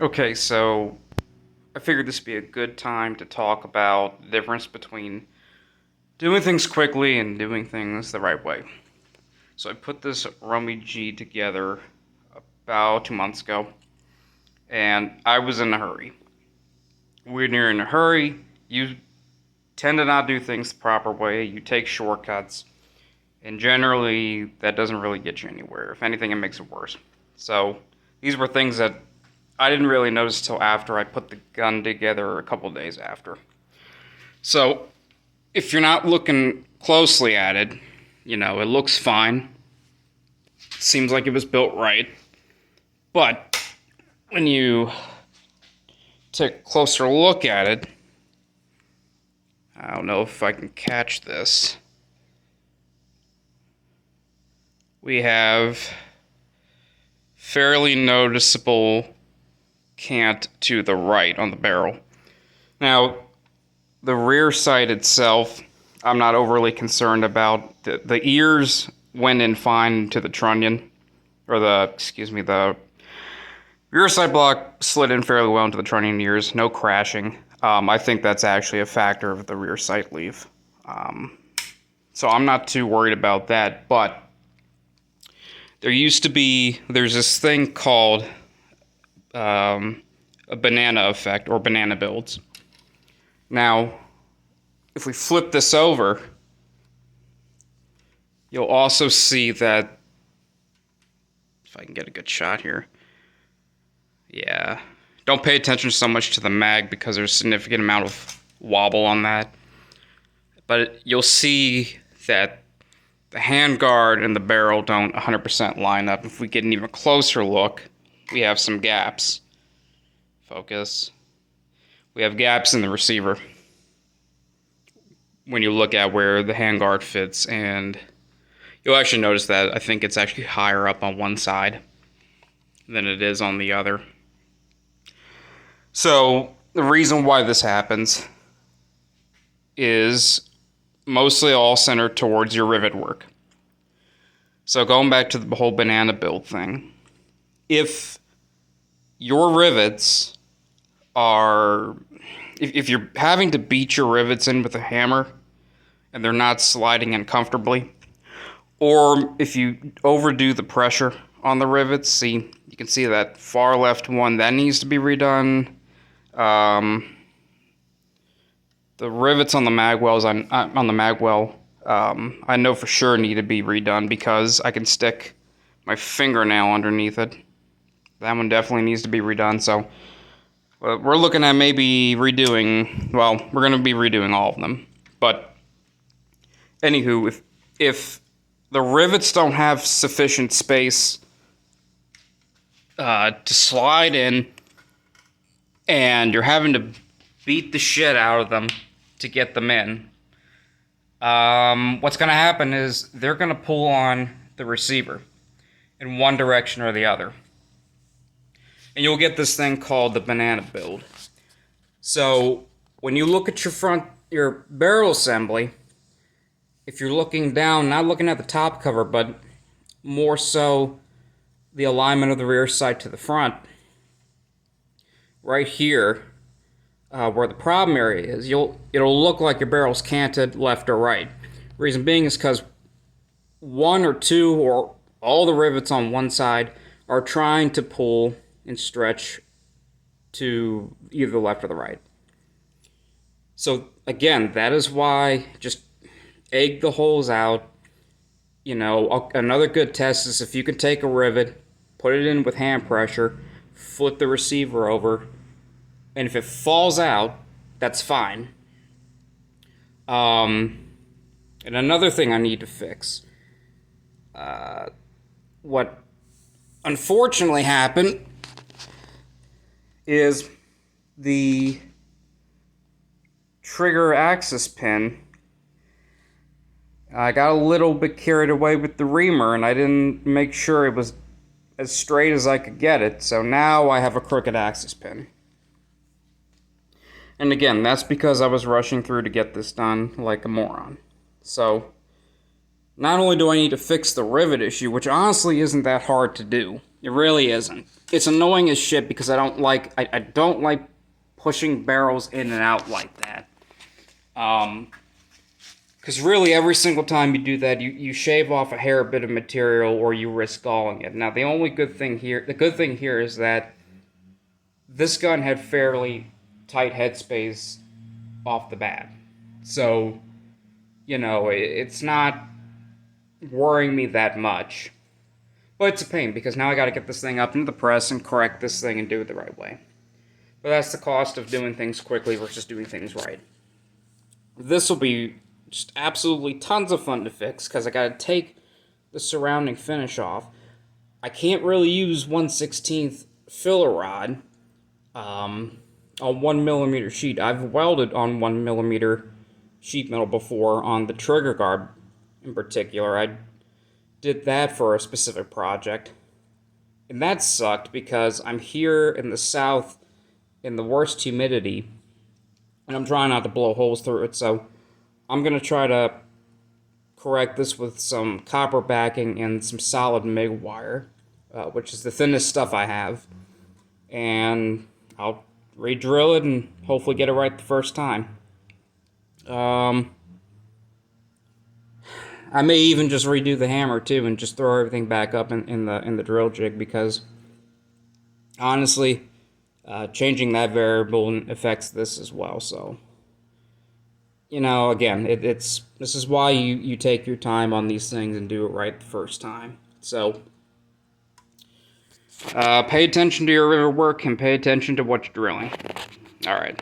Okay, so I figured this would be a good time to talk about the difference between doing things quickly and doing things the right way. So I put this Romy G together about 2 months ago, and I was in a hurry. When you're in a hurry, you tend to not do things the proper way, you take shortcuts, and generally that doesn't really get you anywhere. If anything, it makes it worse. So these were things that I didn't really notice till after I put the gun together a couple days after. So if you're not looking closely at it, it looks fine. It seems like it was built right. But when you take a closer look at it, I don't know if I can catch this. We have fairly noticeable cant to the right on the barrel. Now, the rear sight itself, I'm not overly concerned about. The ears went in fine to the trunnion, or the rear sight block slid in fairly well into the trunnion ears, no crashing. I think that's actually a factor of the rear sight leaf. So I'm not too worried about that, but there's this thing called a banana effect, or banana builds. Now, if we flip this over, you'll also see that, if I can get a good shot here, yeah, don't pay attention so much to the mag because there's a significant amount of wobble on that, but you'll see that the handguard and the barrel don't 100% line up. If we get an even closer look, we have some gaps. Focus. We have gaps in the receiver when you look at where the handguard fits, and you'll actually notice that I think it's actually higher up on one side than it is on the other. So the reason why this happens is mostly all centered towards your rivet work. So going back to the whole banana build thing, if your rivets are, if you're having to beat your rivets in with a hammer and they're not sliding in comfortably, or if you overdo the pressure on the rivets, see, you can see that far left one, that needs to be redone. The rivets on the magwells, on the magwell, I know for sure need to be redone because I can stick my fingernail underneath it. That one definitely needs to be redone, so we're looking at maybe redoing, well, we're going to be redoing all of them. But, anywho, if the rivets don't have sufficient space to slide in, and you're having to beat the shit out of them to get them in, what's going to happen is they're going to pull on the receiver in one direction or the other. And you'll get this thing called the banana build. So when you look at your barrel assembly, if you're looking down, not looking at the top cover, but more so the alignment of the rear sight to the front, right here, where the problem area is, it'll look like your barrel's canted left or right. Reason being is because one or two or all the rivets on one side are trying to pull and stretch to either the left or the right. So again, that is why just egg the holes out. Another good test is if you can take a rivet, put it in with hand pressure, flip the receiver over, and if it falls out, that's fine. And another thing I need to fix. What unfortunately happened is the trigger axis pin. I got a little bit carried away with the reamer and I didn't make sure it was as straight as I could get it, so now I have a crooked axis pin. And again, that's because I was rushing through to get this done like a moron. So, not only do I need to fix the rivet issue, which honestly isn't that hard to do. It really isn't. It's annoying as shit because I don't like pushing barrels in and out like that. Because really every single time you do that, you shave off a hair bit of material or you risk galling it. Now the good thing here is that this gun had fairly tight headspace off the bat. So, it's not worrying me that much. But it's a pain because now I gotta get this thing up into the press and correct this thing and do it the right way. But that's the cost of doing things quickly versus doing things right. This will be just absolutely tons of fun to fix because I gotta take the surrounding finish off. I can't really use 1/16 filler rod on 1mm sheet. I've welded on 1mm sheet metal before on the trigger guard in particular. I did that for a specific project. And that sucked because I'm here in the south in the worst humidity and I'm trying not to blow holes through it, so I'm going to try to correct this with some copper backing and some solid MIG wire, which is the thinnest stuff I have. And I'll re-drill it and hopefully get it right the first time. I may even just redo the hammer too and just throw everything back up in the drill jig because honestly, changing that variable affects this as well. So, again, this is why you take your time on these things and do it right the first time. So, pay attention to your rivet work and pay attention to what you're drilling. All right.